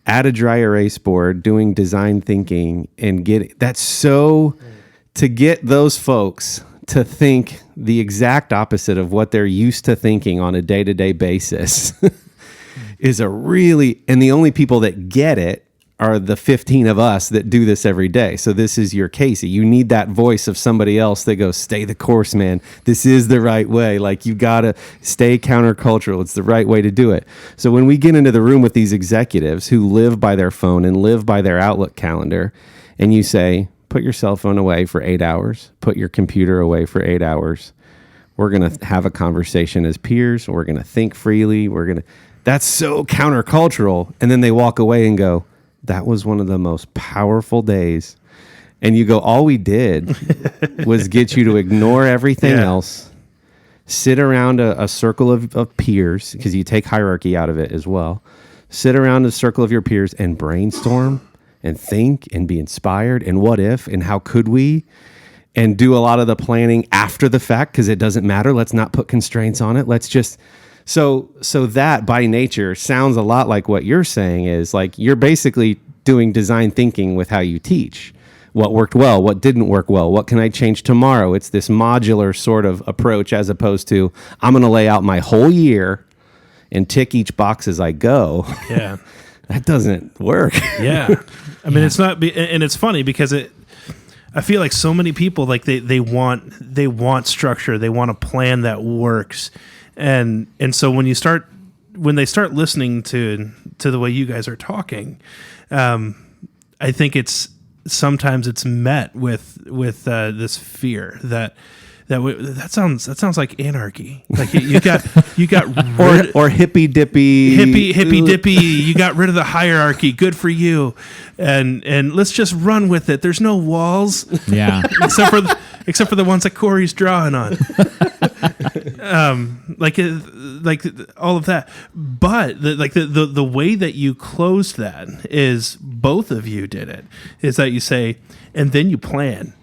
at a dry erase board doing design thinking and to get those folks to think the exact opposite of what they're used to thinking on a day-to-day basis is and the only people that get it are the 15 of us that do this every day. So this is your Casey. You need that voice of somebody else that goes, stay the course, man. This is the right way. Like, you got to stay countercultural. It's the right way to do it. So when we get into the room with these executives who live by their phone and live by their Outlook calendar, and you say, put your cell phone away for 8 hours, put your computer away for 8 hours. We're going to have a conversation as peers. We're going to think freely. That's so countercultural. And then they walk away and go, that was one of the most powerful days. And you go, all we did was get you to ignore everything else, sit around a circle of peers, because you take hierarchy out of it as well. Sit around a circle of your peers and brainstorm and think and be inspired and what if and how could we, and do a lot of the planning after the fact, because it doesn't matter. Let's not put constraints on it. Let's just... So that by nature sounds a lot like what you're saying, is like you're basically doing design thinking with how you teach. What worked well, what didn't work well, what can I change tomorrow? It's this modular sort of approach, as opposed to I'm going to lay out my whole year and tick each box as I go. Yeah. That doesn't work. Yeah. I mean, it's not, and it's funny because I feel like so many people, like they want structure. They want a plan that works. And so when they start listening to the way you guys are talking, I think sometimes it's met with this fear that sounds like anarchy. Like you got or hippy dippy. You got rid of the hierarchy. Good for you. And let's just run with it. There's no walls. Yeah. except for the ones that Corey's drawing on. Like all of that. But the way that you closed that is both of you did it. Is that you say, and then you plan.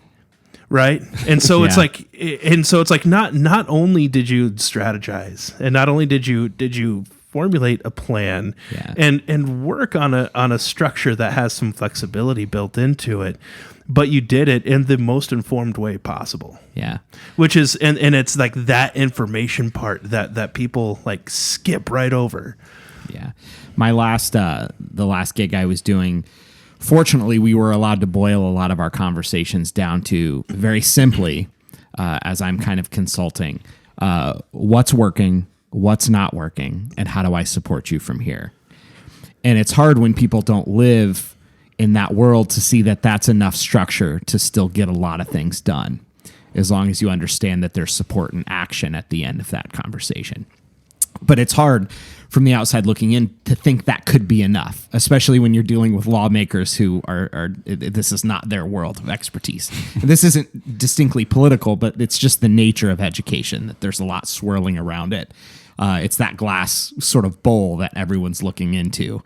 Right. And so it's like not only did you strategize, and not only did you formulate a plan and work on a structure that has some flexibility built into it, but you did it in the most informed way possible. Yeah. Which is, and it's like that information part that people like skip right over. Yeah. My the last gig I was doing, fortunately, we were allowed to boil a lot of our conversations down to very simply, as I'm kind of consulting, what's working, what's not working, and how do I support you from here? And it's hard when people don't live in that world to see that that's enough structure to still get a lot of things done, as long as you understand that there's support and action at the end of that conversation. But it's hard from the outside looking in to think that could be enough, especially when you're dealing with lawmakers who are this is not their world of expertise. This isn't distinctly political, but it's just the nature of education, that there's a lot swirling around it. It's that glass sort of bowl that everyone's looking into,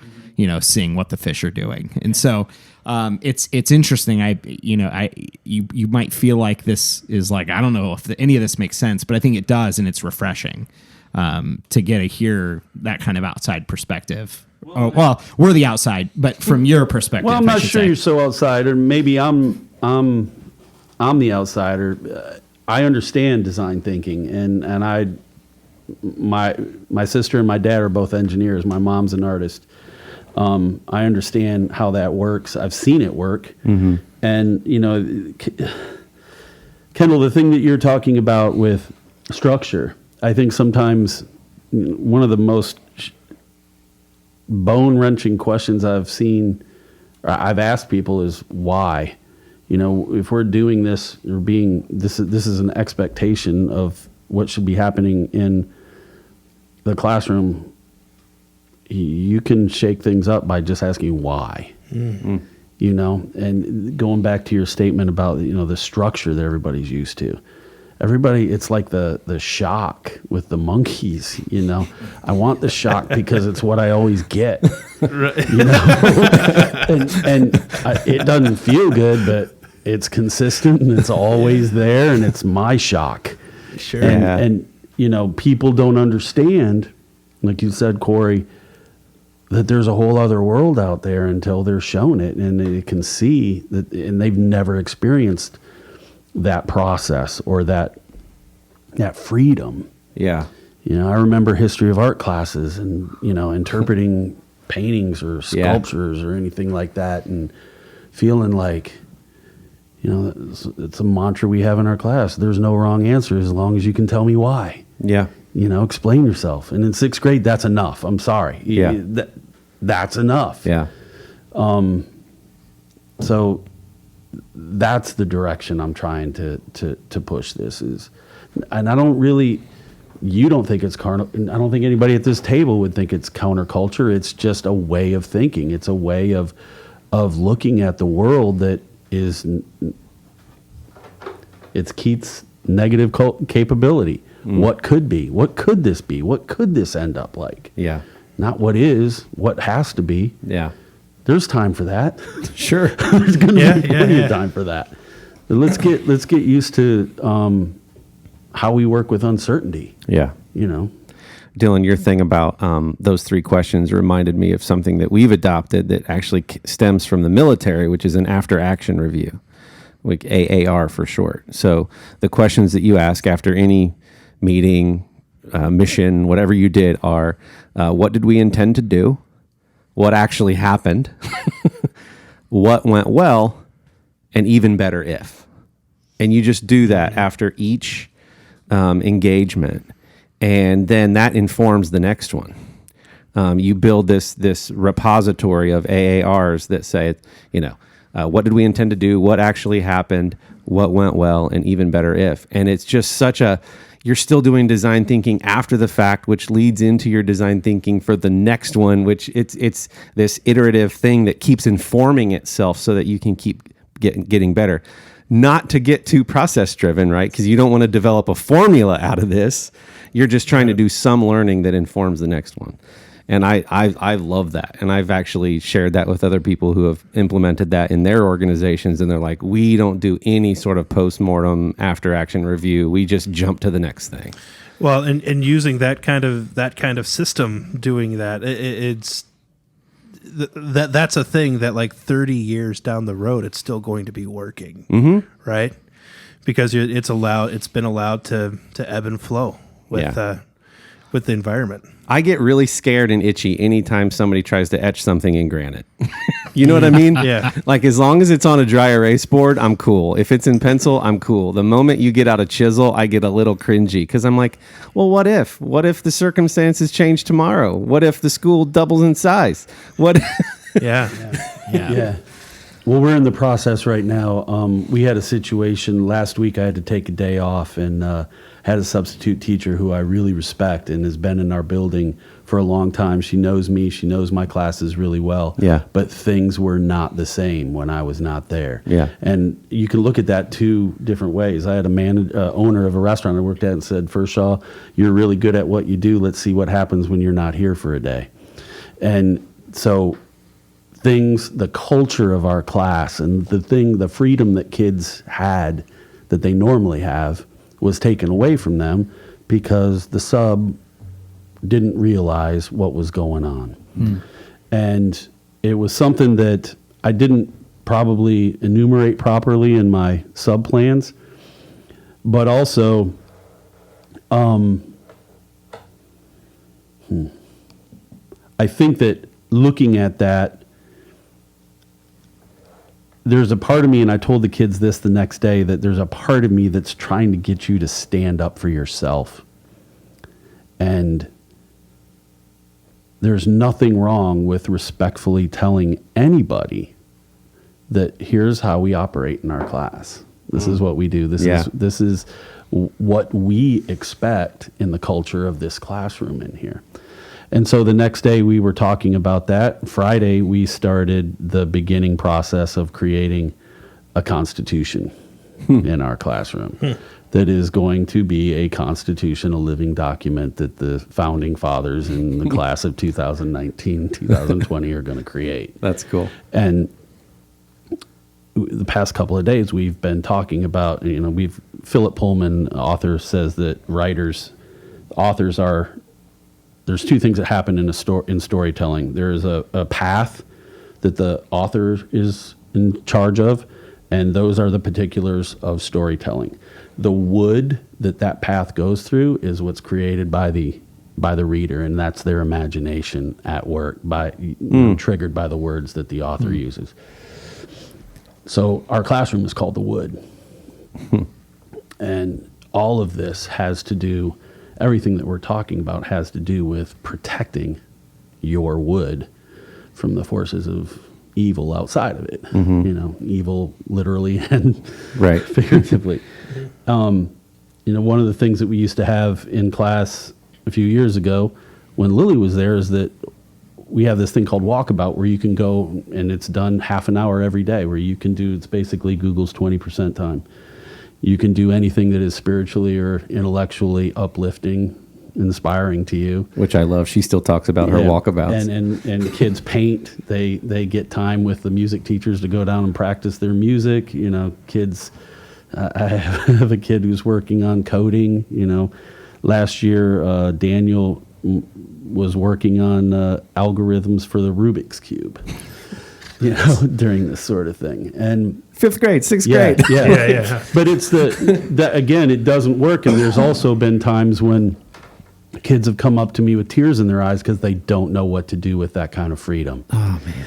seeing what the fish are doing. And so it's interesting. You might feel like this is like, I don't know if any of this makes sense, but I think it does, and it's refreshing. To get to hear that kind of outside perspective. Well, we're the outside, but from your perspective. Well, I'm not sure you're so outside, or maybe I'm the outsider. I understand design thinking, and my sister and my dad are both engineers. My mom's an artist. I understand how that works. I've seen it work, and Kendall, the thing that you're talking about with structure, I think sometimes one of the most bone-wrenching questions I've seen or I've asked people is why. You know, if we're doing this or this is an expectation of what should be happening in the classroom, you can shake things up by just asking why. Mm-hmm. You know, and going back to your statement about, you know, the structure that everybody's used to. Everybody, it's like the shock with the monkeys, you know. I want the shock because it's what I always get, right. You know. It doesn't feel good, but it's consistent and it's always there, and it's my shock. Sure. And you know, people don't understand, like you said, Corey, that there's a whole other world out there until they're shown it, and they can see that, and they've never experienced that process or that freedom. Yeah. You know, I remember history of art classes and, you know, interpreting paintings or sculptures or anything like that, and feeling like, you know, it's a mantra we have in our class. There's no wrong answer as long as you can tell me why. Yeah. You know, explain yourself. And in 6th grade, that's enough. I'm sorry. Yeah. That's enough. Yeah. So that's the direction I'm trying to push this is. And I don't really, you don't think it's carnal. I don't think anybody at this table would think it's counterculture. It's just a way of thinking. It's a way of looking at the world that is, it's Keith's negative capability. What could be? What could this be? What could this end up like? Yeah. Not what is, what has to be. Yeah. There's time for that. Sure. There's going to be plenty of time for that. But let's get used to how we work with uncertainty. Yeah. You know. Dylan, your thing about those 3 questions reminded me of something that we've adopted that actually stems from the military, which is an after-action review, like AAR for short. So the questions that you ask after any meeting, mission, whatever you did are, what did we intend to do? What actually happened? What went well? And even better if. And you just do that after each engagement. And then that informs the next one. You build this repository of AARs that say, you know, what did we intend to do? What actually happened? What went well? And even better if. And it's just you're still doing design thinking after the fact, which leads into your design thinking for the next one, which it's this iterative thing that keeps informing itself so that you can keep getting better. Not to get too process driven, right? Because you don't want to develop a formula out of this. You're just trying to do some learning that informs the next one. And I love that. And I've actually shared that with other people who have implemented that in their organizations. And they're like, we don't do any sort of post-mortem after action review. We just jump to the next thing. Well, and using that kind of system, doing that, that's a thing that like 30 years down the road, it's still going to be working, right? Because it's been allowed to ebb and flow with the environment. I get really scared and itchy anytime somebody tries to etch something in granite. You know what I mean? Yeah. Like as long as it's on a dry erase board, I'm cool. If it's in pencil, I'm cool. The moment you get out a chisel, I get a little cringy because I'm like, well, what if? What if the circumstances change tomorrow? What if the school doubles in size? What? Yeah. Well, we're in the process right now. We had a situation last week. I had to take a day off and had a substitute teacher who I really respect and has been in our building for a long time. She knows me. She knows my classes really well. Yeah. But things were not the same when I was not there. Yeah. And you can look at that 2 different ways. I had a owner of a restaurant I worked at and said, Firchau, you're really good at what you do. Let's see what happens when you're not here for a day. And so the culture of our class and the freedom that kids had that they normally have was taken away from them because the sub didn't realize what was going on. And it was something that I didn't probably enumerate properly in my sub plans, but also I think that looking at that, there's a part of me, and I told the kids this the next day, that there's a part of me that's trying to get you to stand up for yourself. And there's nothing wrong with respectfully telling anybody that here's how we operate in our class. This is what we do. This is what we expect in the culture of this classroom in here. And so the next day we were talking about that. Friday we started the beginning process of creating a constitution in our classroom that is going to be a constitution, a living document that the founding fathers in the class of 2019, 2020 are going to create. That's cool. And the past couple of days we've been talking about, Philip Pullman, author, says that authors are, there's two things that happen in storytelling. There is a path that the author is in charge of, and those are the particulars of storytelling. The wood that path goes through is what's created by the reader, and that's their imagination at work, triggered by the words that the author uses. So our classroom is called the wood. And all of this has to do, everything that we're talking about has to do with protecting your wood from the forces of evil outside of it. Evil literally and figuratively. One of the things that we used to have in class a few years ago when Lily was there is that we have this thing called Walkabout where you can go, and it's done half an hour every day, where you can do, it's basically Google's 20% time. You can do anything that is spiritually or intellectually uplifting, inspiring to you. Which I love. She still talks about her walkabouts. And kids paint. They get time with the music teachers to go down and practice their music. Kids, I have a kid who's working on coding. Last year, Daniel was working on algorithms for the Rubik's Cube, during this sort of thing. And 5th grade, 6th grade. Yeah. But it's that again, it doesn't work. And there's also been times when kids have come up to me with tears in their eyes because they don't know what to do with that kind of freedom. Oh man.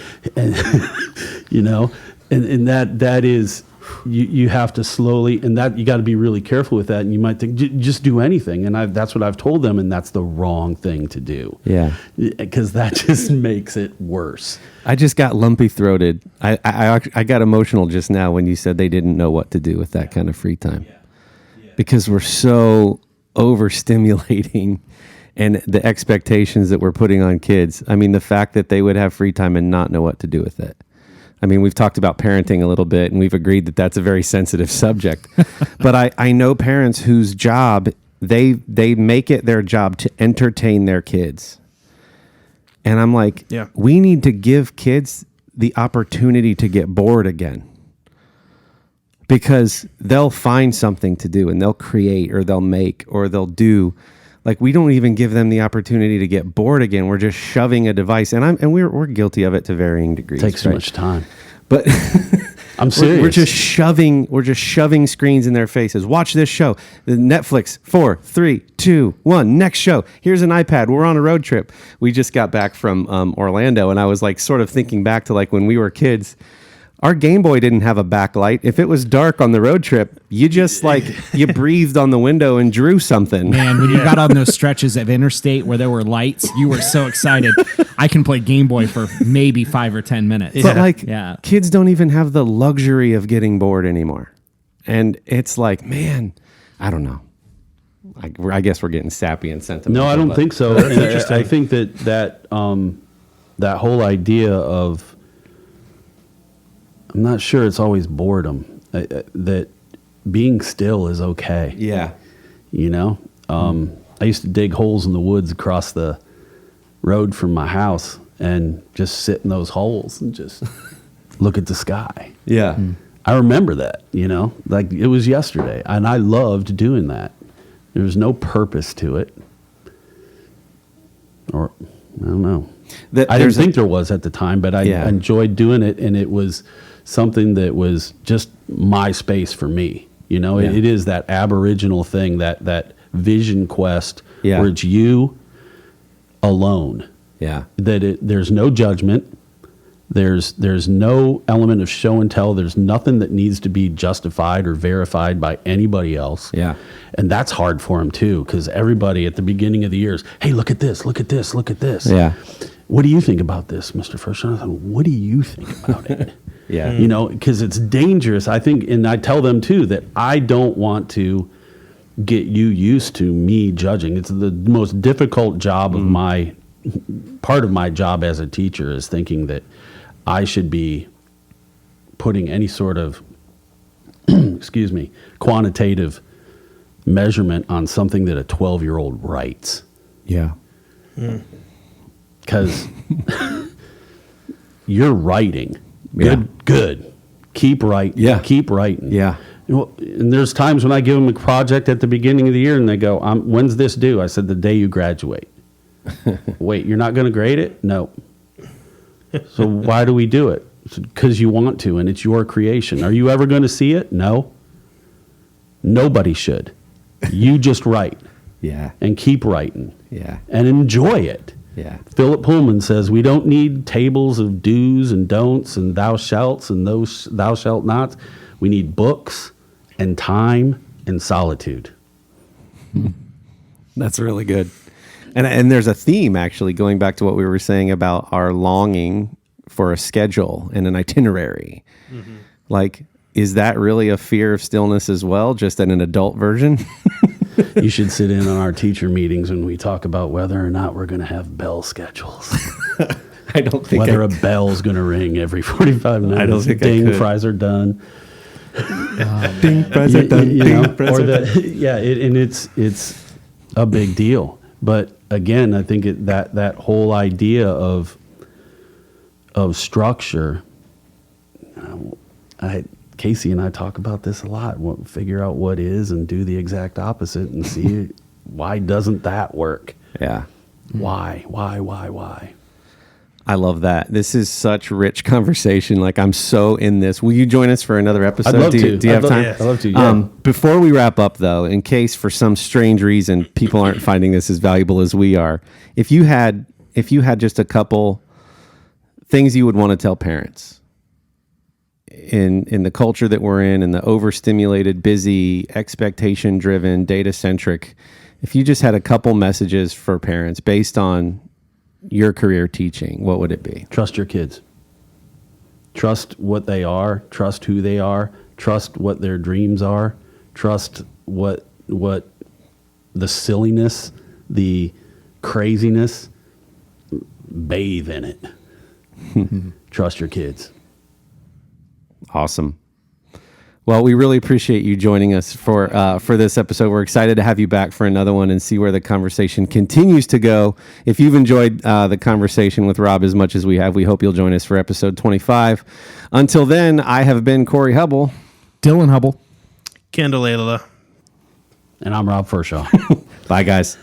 And that is, you have to slowly, and that you got to be really careful with that. And you might think, just do anything. And that's what I've told them. And that's the wrong thing to do. Yeah. Because that just makes it worse. I just got lumpy throated. I got emotional just now when you said they didn't know what to do with that kind of free time. Because we're so overstimulating and the expectations that we're putting on kids. I mean, the fact that they would have free time and not know what to do with it. I mean, we've talked about parenting a little bit, and we've agreed that that's a very sensitive subject. But I know parents whose job, they make it their job to entertain their kids. And I'm like, we need to give kids the opportunity to get bored again. Because they'll find something to do, and they'll create, or they'll make, or they'll do. Like, we don't even give them the opportunity to get bored again. We're just shoving a device, and we're guilty of it to varying degrees. It takes too much time. But I'm serious. We're just shoving screens in their faces. Watch this show. The Netflix. 4, 3, 2, 1. Next show. Here's an iPad. We're on a road trip. We just got back from Orlando, and I was like sort of thinking back to like when we were kids. Our Game Boy didn't have a backlight. If it was dark on the road trip, you just you breathed on the window and drew something. Man, when you got on those stretches of interstate where there were lights, you were so excited. I can play Game Boy for maybe 5 or 10 minutes. But kids don't even have the luxury of getting bored anymore. And it's like, man, I don't know. I guess we're getting sappy and sentimental. No, I don't think so. I think that whole idea of, I'm not sure it's always boredom, that being still is okay. Yeah. I used to dig holes in the woods across the road from my house and just sit in those holes and just look at the sky. Yeah. I remember that, like it was yesterday, and I loved doing that. There was no purpose to it. Or, I don't know. I didn't think there was at the time, but I enjoyed doing it, and it was something that was just my space for me. It is that aboriginal thing, that vision quest where it's you alone. Yeah. There's no judgment. There's no element of show and tell. There's nothing that needs to be justified or verified by anybody else. Yeah. And that's hard for them too, because everybody at the beginning of the year is, hey, look at this, look at this, look at this. Yeah. What do you think about this, Mr. Firchau? What do you think about it? Yeah. You know, because it's dangerous. I think, and I tell them too that I don't want to get you used to me judging. It's the most difficult job of part of my job as a teacher is thinking that I should be putting any sort of, excuse me, quantitative measurement on something that a 12-year-old writes. Yeah. Because you're writing. Yeah. Good. Keep writing. Yeah. Keep writing. Yeah. And there's times when I give them a project at the beginning of the year and they go, when's this due? I said, the day you graduate. Wait, you're not going to grade it? No. So why do we do it? Because you want to, and it's your creation. Are you ever going to see it? No. Nobody should. You just write. Yeah. And keep writing. Yeah. And enjoy it. Yeah. Philip Pullman says we don't need tables of do's and don'ts and thou shalts and those thou shalt nots. We need books and time and solitude. That's really good. And there's a theme actually going back to what we were saying about our longing for a schedule and an itinerary. Mm-hmm. Like, is that really a fear of stillness as well, just in an adult version? You should sit in on our teacher meetings when we talk about whether or not we're going to have bell schedules. I don't think whether a bell's going to ring every 45 minutes. I don't think Ding, I could. fries are done. Ding, fries are done. Ding, fries are done. And it's a big deal. But again, I think that whole idea of structure, Casey and I talk about this a lot. We'll figure out what is and do the exact opposite and see why doesn't that work? Yeah. Why? I love that. This is such rich conversation. Like, I'm so in this. Will you join us for another episode? I'd love do to. You have time? I'd love to, yeah. Before we wrap up, though, in case for some strange reason people aren't finding this as valuable as we are, if you had just a couple things you would want to tell parents in the culture that we're in the overstimulated, busy, expectation-driven, data-centric, if you just had a couple messages for parents based on your career teaching, what would it be? Trust your kids. Trust what they are. Trust who they are. Trust what their dreams are. Trust what the silliness, the craziness, bathe in it. Trust your kids. Awesome. Well, we really appreciate you joining us for this episode. We're excited to have you back for another one and see where the conversation continues to go. If you've enjoyed the conversation with Rob as much as we have, we hope you'll join us for episode 25. Until then, I have been Corey Hubble. Dylan Hubble. Kendall Ayala. And I'm Rob Firchau. Bye, guys.